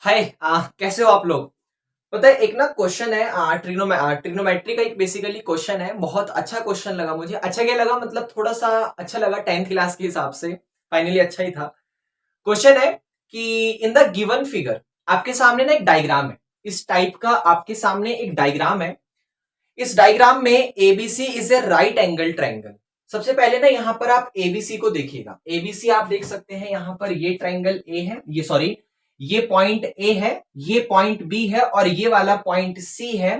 हाय। कैसे हो आप लोग। पता है एक ना क्वेश्चन है ट्रिग्नोमेट्री का एक बेसिकली क्वेश्चन है। बहुत अच्छा क्वेश्चन लगा मुझे। अच्छा क्या लगा मतलब थोड़ा सा अच्छा लगा 10th क्लास के हिसाब से। फाइनली अच्छा ही था। क्वेश्चन है कि इन द गिवन फिगर आपके सामने ना एक डायग्राम है। इस टाइप का आपके सामने एक डायग्राम है। इस डायग्राम में ABC is a right angle triangle. सबसे पहले ना यहाँ पर आप एबीसी को देखिएगा। एबीसी आप देख सकते हैं यहाँ पर ये ट्रायंगल ए है, ये सॉरी ये पॉइंट ए है, ये पॉइंट बी है और ये वाला पॉइंट सी है।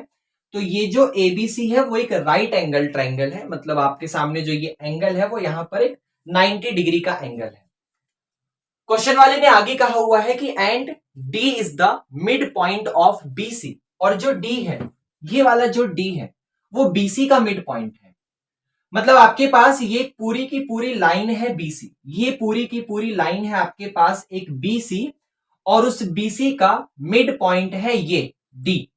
तो ये जो एबीसी है वो एक राइट एंगल ट्रायंगल है। मतलब आपके सामने जो ये एंगल है वो यहाँ पर एक 90 डिग्री का एंगल है। क्वेश्चन वाले ने आगे कहा हुआ है कि and D is the mid point of BC. और जो डी है, ये वाला जो डी है वो बीसी का मिड पॉइंट है। मतलब आपके पास ये पूरी की पूरी लाइन है बीसी, ये पूरी की पूरी लाइन है आपके पास एक बीसी और उस बीसी का मिड पॉइंट है ये डी।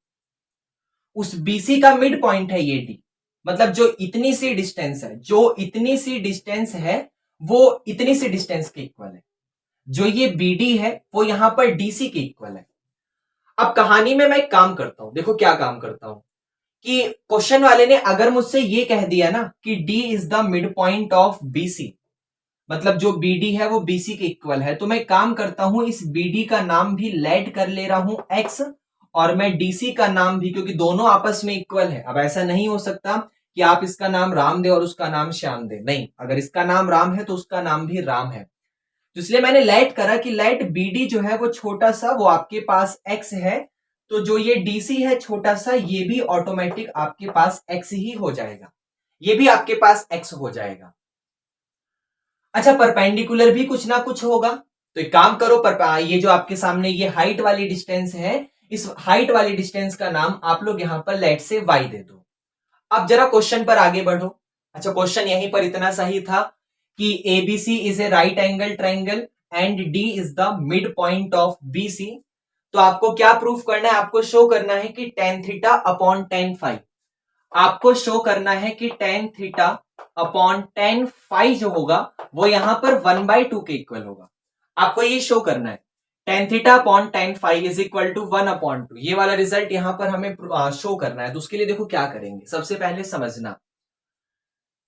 उस बीसी का मिड पॉइंट है ये डी। मतलब जो इतनी सी डिस्टेंस है, जो इतनी सी डिस्टेंस है वो इतनी सी डिस्टेंस के इक्वल है। जो ये बीडी है वो यहां पर डीसी के इक्वल है। अब कहानी में मैं एक काम करता हूं, देखो क्या काम करता हूं कि क्वेश्चन वाले ने अगर मुझसे ये कह दिया ना कि D is the mid point of BC, मतलब जो बीडी है वो बीसी के इक्वल है, तो मैं काम करता हूं इस बीडी का नाम भी लेट कर ले रहा हूं एक्स और मैं डीसी का नाम भी, क्योंकि दोनों आपस में इक्वल है। अब ऐसा नहीं हो सकता कि आप इसका नाम राम दे और उसका नाम श्याम दे, नहीं, अगर इसका नाम राम है तो उसका नाम भी राम है। तो इसलिए मैंने लेट करा कि लेट बीडी जो है वो छोटा सा, वो आपके पास एक्स है, तो जो ये डीसी है छोटा सा, ये भी ऑटोमेटिक आपके पास एक्स ही हो जाएगा, ये भी आपके पास एक्स हो जाएगा। अच्छा, परपेंडिकुलर भी कुछ ना कुछ होगा। तो एक काम करो, ये जो आपके सामने ये हाइट वाली डिस्टेंस है, इस हाइट वाली डिस्टेंस का नाम आप लोग यहां पर लेट से वाई दे दो। अब जरा क्वेश्चन पर आगे बढ़ो। अच्छा, क्वेश्चन यहीं पर इतना सही था कि ABC is a right angle triangle and D is the mid point of BC. तो आपको क्या प्रूफ करना है, आपको शो करना है कि ten theta upon tan five, आपको शो करना है कि ten theta upon tan five जो होगा वो यहां पर 1/2 के इक्वल होगा। आपको ये शो करना है tan theta upon tan phi is equal to 1/2। ये वाला रिजल्ट यहां पर हमें शो करना है। तो उसके लिए देखो क्या करेंगे, सबसे पहले समझना,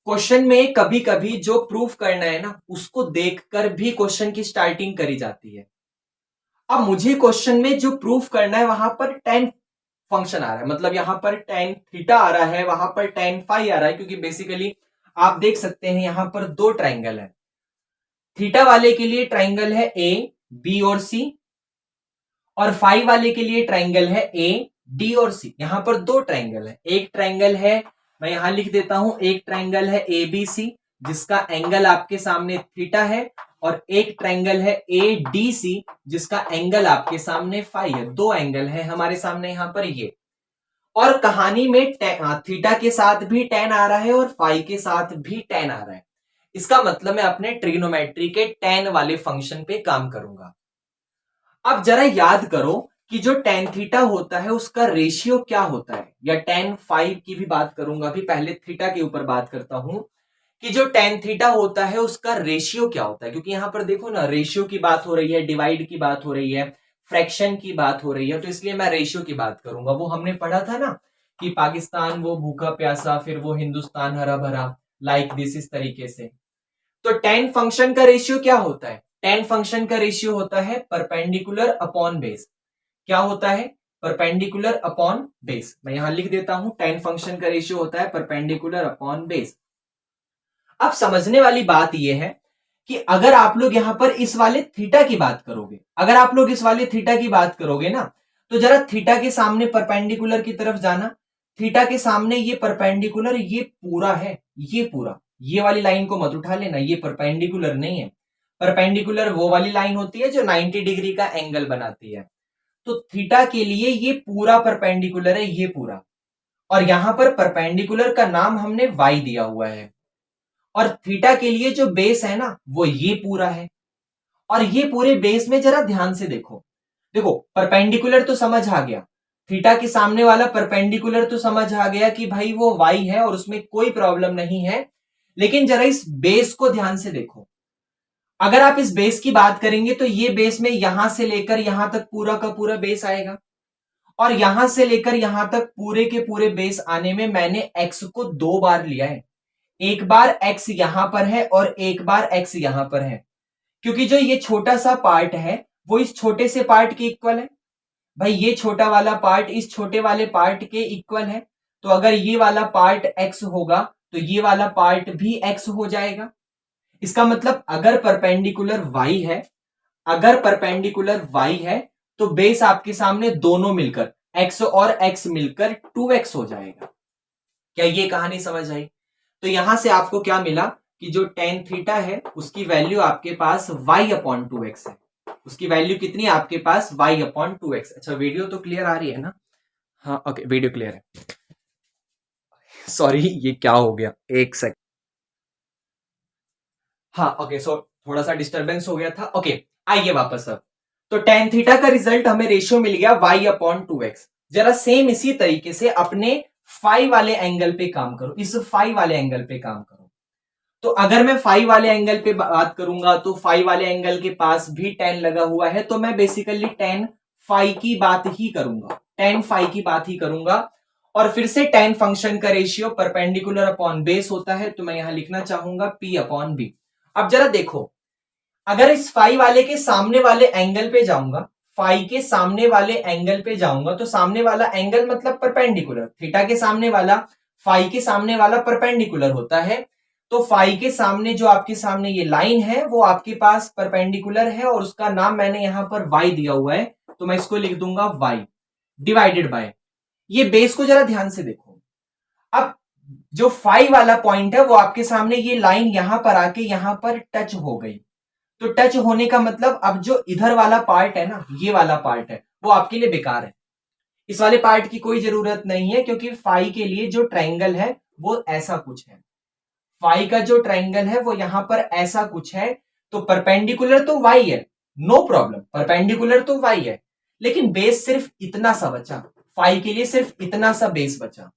क्वेश्चन में कभी कभी जो प्रूफ करना है ना उसको देखकर भी क्वेश्चन की स्टार्टिंग करी जाती है। अब मुझे क्वेश्चन में जो प्रूफ करना है वहां पर टेन फंक्शन आ रहा है, मतलब यहां पर टेन थीटा आ रहा है, वहां पर टेन फाइव आ रहा है, क्योंकि बेसिकली आप देख सकते हैं यहां पर दो ट्राइंगल है। थीटा वाले के लिए ट्राइंगल है ए बी और सी, और फाइव वाले के लिए ट्राइंगल है ए डी और सी। यहां पर दो ट्राइंगल है। एक ट्राइंगल है, मैं यहां लिख देता हूं, एक ट्राइंगल है ए बी सी जिसका एंगल आपके सामने थीटा है, और एक ट्राइंगल है ए डी सी जिसका एंगल आपके सामने फाइव है। दो एंगल है हमारे सामने यहां पर ये। और कहानी में थीटा के साथ भी टेन आ रहा है और फाइव के साथ भी टेन आ रहा है। इसका मतलब मैं अपने ट्रिग्नोमेट्री के टेन वाले फंक्शन पे काम करूंगा। अब जरा याद करो कि जो टेन थीटा होता है उसका रेशियो क्या होता है, या टेन फाइव की भी बात करूंगा, अभी पहले थीटा के ऊपर बात करता हूं कि जो टेन थीटा होता है उसका रेशियो क्या होता है। क्योंकि यहां पर देखो ना, रेशियो की बात हो रही है, डिवाइड की बात हो रही है, फ्रैक्शन की बात हो रही है, तो इसलिए मैं रेशियो की बात करूंगा। वो हमने पढ़ा था ना कि पाकिस्तान वो भूखा प्यासा, फिर वो हिंदुस्तान हरा भरा, लाइक दिस, इस तरीके से। तो टेन फंक्शन का रेशियो क्या होता है, टेन फंक्शन का रेशियो होता है परपेंडिकुलर अपॉन बेस। क्या होता है, परपेंडिकुलर अपॉन बेस। मैं यहां लिख देता हूं, टेन फंक्शन का रेशियो होता है परपेंडिकुलर अपॉन बेस। अब समझने वाली बात यह है कि अगर आप लोग यहां पर इस वाले थीटा की बात करोगे, अगर आप लोग इस वाले थीटा की बात करोगे ना, तो जरा थीटा के सामने परपेंडिकुलर की तरफ जाना। थीटा के सामने ये परपेंडिकुलर, ये पूरा है, ये पूरा, ये वाली लाइन को मत उठा लेना, ये परपेंडिकुलर नहीं है। परपेंडिकुलर वो वाली लाइन होती है जो 90 डिग्री का एंगल बनाती है। तो थीटा के लिए ये पूरा परपेंडिकुलर है, ये पूरा, और यहां पर परपेंडिकुलर का नाम हमने वाई दिया हुआ है। और थीटा के लिए जो बेस है ना वो ये पूरा है। और ये पूरे बेस में जरा ध्यान से देखो, देखो परपेंडिकुलर तो समझ आ गया, थीटा के सामने वाला परपेंडिकुलर तो समझ आ गया कि भाई वो वाई है और उसमें कोई प्रॉब्लम नहीं है। लेकिन जरा इस बेस को ध्यान से देखो। अगर आप इस बेस की बात करेंगे तो ये बेस में यहां से लेकर यहां तक पूरा का पूरा बेस आएगा, और यहां से लेकर यहां तक पूरे के पूरे बेस आने में मैंने x को 2 बार लिया है। एक बार x यहां पर है और एक बार x यहां पर है, क्योंकि जो ये छोटा सा पार्ट है वो इस छोटे से पार्ट के इक्वल है। भाई ये छोटा वाला पार्ट इस छोटे वाले पार्ट के इक्वल है, तो अगर ये वाला पार्ट x होगा तो ये वाला पार्ट भी x हो जाएगा। इसका मतलब अगर परपेंडिकुलर y है, अगर परपेंडिकुलर y है तो बेस आपके सामने दोनों मिलकर x और x मिलकर 2x हो जाएगा। क्या ये कहानी समझ आई? तो यहां से आपको क्या मिला कि जो tan थीटा है उसकी वैल्यू आपके पास y अपॉन 2x है। उसकी वैल्यू कितनी है आपके पास? y upon 2x। अच्छा वीडियो तो क्लियर आ रही है ना? हाँ ओके, वीडियो क्लियर है। सॉरी ये क्या हो गया, एक सेकंड। हाँ ओके, सो थोड़ा सा डिस्टरबेंस हो गया था। ओके आइए वापस अब। तो tan थीटा का रिजल्ट हमें रेशियो मिल गया y अपॉन 2x। जरा सेम इसी तरीके से अपने फाई वाले एंगल पे काम करो, इस फाई वाले एंगल पे काम करो। तो अगर मैं फाई वाले एंगल पे बात करूंगा तो फाई वाले एंगल के पास भी tan लगा हुआ है, तो मैं बेसिकली tan फाई की बात ही करूंगा, tan फाई की बात ही करूंगा। और फिर से tan फंक्शन का रेशियो परपेंडिकुलर अपॉन बेस होता है, तो मैं यहां लिखना चाहूंगा p अपॉन बी। अब जरा देखो, अगर इस फाई वाले के सामने वाले एंगल पे जाऊंगा, फाई के सामने वाले एंगल पे जाऊंगा, तो सामने वाला एंगल मतलब परपेंडिकुलर, थीटा के सामने वाला फाई के सामने वाला परपेंडिकुलर होता है। तो फाई के सामने जो आपके सामने ये लाइन है वो आपके पास परपेंडिकुलर है, और उसका नाम मैंने यहां पर y दिया हुआ है, तो मैं इसको लिख दूंगा y डिवाइडेड बाय। ये बेस को जरा ध्यान से देखो। अब जो फाई वाला पॉइंट है वो आपके सामने ये लाइन यहां पर आके यहां पर टच हो गई, तो टच होने का मतलब अब जो इधर वाला पार्ट है ना, ये वाला पार्ट है वो आपके लिए बेकार है। इस वाले पार्ट की कोई जरूरत नहीं है, क्योंकि फाई के लिए जो ट्रायंगल है वो ऐसा कुछ है। फाई का जो ट्रायंगल है वो यहां पर ऐसा कुछ है, तो परपेंडिकुलर तो y है, नो प्रॉब्लम, परपेंडिकुलर तो y है, लेकिन बेस सिर्फ इतना सा बचा। फाई के लिए सिर्फ इतना सा बेस बचा,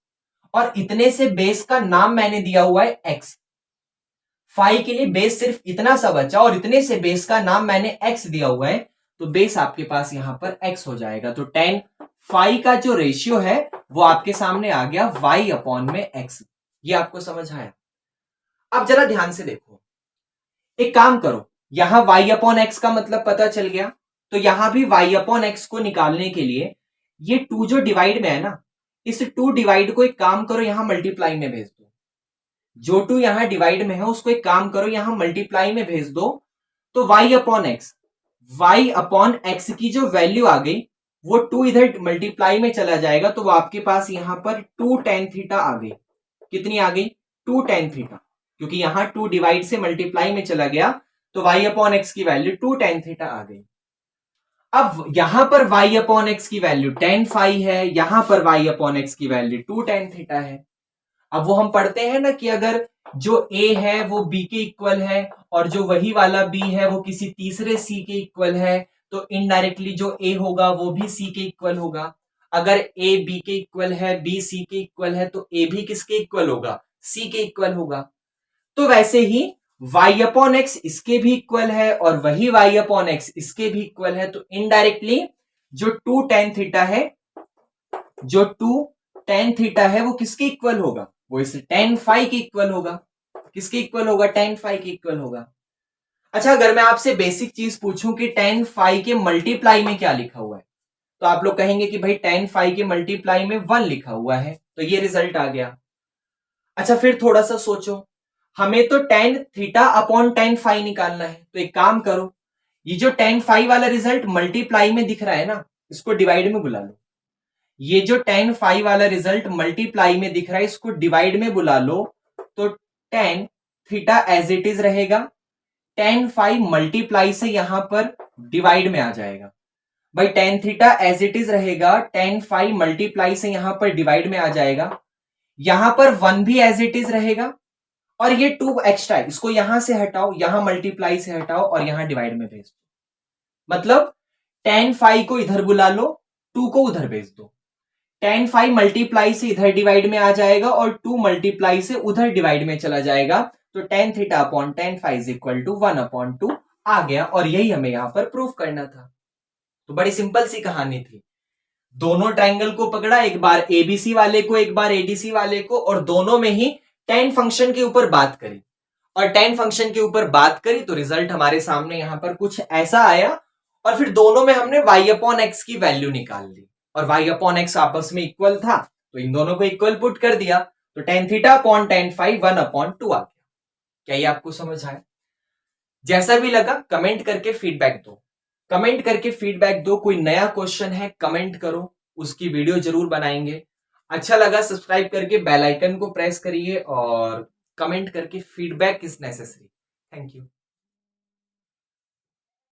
और इतने से बेस का नाम मैंने दिया हुआ है x। फाई के लिए बेस सिर्फ इतना सा बचा और इतने से बेस का नाम मैंने x दिया हुआ है, तो बेस आपके पास यहां पर x हो जाएगा। तो tan फाई का जो रेशियो है वो आपके सामने आ गया y अपॉन में x। ये आपको समझ आया? अब जरा ध्यान से देखो, एक काम करो, यहां y अपॉन एक्स का मतलब पता चल गया, तो यहां भी y अपॉन एक्स को निकालने के लिए ये 2 जो डिवाइड में है ना, इस 2 डिवाइड को एक काम करो यहां मल्टीप्लाई में भेज दो। जो 2 यहां डिवाइड में है उसको एक काम करो यहां मल्टीप्लाई में भेज दो, तो y upon x, y upon x की जो वैल्यू आ गई वो 2 इधर मल्टीप्लाई में चला जाएगा, तो वो आपके पास यहां पर 2 tan थीटा आ गई। कितनी आ गई? 2 tan थीटा, क्योंकि यहां 2 डिवाइड से मल्टीप्लाई में चला गया, तो y अपॉन एक्स की वैल्यू 2 tan थीटा आ गई। अब यहां पर y अपॉन एक्स की वैल्यू tan फाई है, यहां पर y अपॉन एक्स की वैल्यू 2 tan थीटा है। अब वो हम पढ़ते हैं ना कि अगर जो a है वो b के इक्वल है और जो वही वाला b है वो किसी तीसरे c के इक्वल है, तो इनडायरेक्टली जो a होगा वो भी c के इक्वल होगा। अगर a b के इक्वल है, b c के इक्वल है, तो a भी किसके इक्वल होगा? c के इक्वल होगा। तो वैसे ही y अपॉन एक्स इसके भी इक्वल है और वही y अपॉन एक्स इसके भी इक्वल है, तो इनडायरेक्टली जो 2 tan थीटा है, जो 2 tan थीटा है वो किसके इक्वल होगा? वो इस tan फाई के इक्वल होगा। किसके इक्वल होगा? tan फाई के इक्वल होगा। अच्छा, अगर मैं आपसे बेसिक चीज पूछूं कि tan फाई के मल्टीप्लाई में क्या लिखा हुआ है, तो आप लोग कहेंगे कि भाई tan फाई के मल्टीप्लाई में 1 लिखा हुआ है, तो ये रिजल्ट आ गया। अच्छा फिर थोड़ा सा सोचो, हमें तो tan theta upon tan phi निकालना है, तो एक काम करो, ये जो tan फाई वाला रिजल्ट मल्टीप्लाई में दिख रहा है ना, इसको डिवाइड में बुला लो। ये जो tan फाई वाला रिजल्ट मल्टीप्लाई में दिख रहा है इसको डिवाइड में बुला लो, तो tan theta as it is रहेगा, tan फाई मल्टीप्लाई से यहां पर डिवाइड में आ जाएगा। भाई tan theta as it is रहेगा, tan फाई मल्टीप्लाई से यहां पर डिवाइड में आ जाएगा, यहां पर 1 भी एज इट इज रहेगा, और ये 2 एक्स्ट्रा है, इसको यहां से हटाओ, यहां मल्टीप्लाई से हटाओ और यहां डिवाइड में भेज दो। मतलब tan फाई को इधर बुला लो, 2 को उधर भेज दो। tan फाई मल्टीप्लाई से इधर डिवाइड में आ जाएगा और 2 मल्टीप्लाई से उधर डिवाइड में चला जाएगा, तो tan theta upon tan phi is equal to 1 upon 2 आ गया और यही हमें यहां पर प्रूफ करना था। तो बड़ी सिंपल सी कहानी थी। दोनों ट्रायंगल को पकड़ा, एक बार एबीसी वाले को, एक बार एडीसी वाले को, और दोनों में ही tan फंक्शन के ऊपर बात करी, और tan फंक्शन के ऊपर बात करी तो रिजल्ट हमारे सामने यहां पर कुछ ऐसा आया। और फिर दोनों में हमने y अपॉन एक्स की वैल्यू निकाल ली, और y अपॉन एक्स आपस में इक्वल था तो इन दोनों को इक्वल पुट कर दिया, तो tan theta upon tan five 1/2 आ गया। क्या ये आपको समझ आया? जैसा भी लगा कमेंट करके फीडबैक दो, कमेंट करके फीडबैक दो। कोई नया क्वेश्चन है कमेंट करो, उसकी वीडियो जरूर बनाएंगे। अच्छा लगा सब्सक्राइब करके बेल आइकन को प्रेस करिए, और कमेंट करके feedback is necessary. Thank you.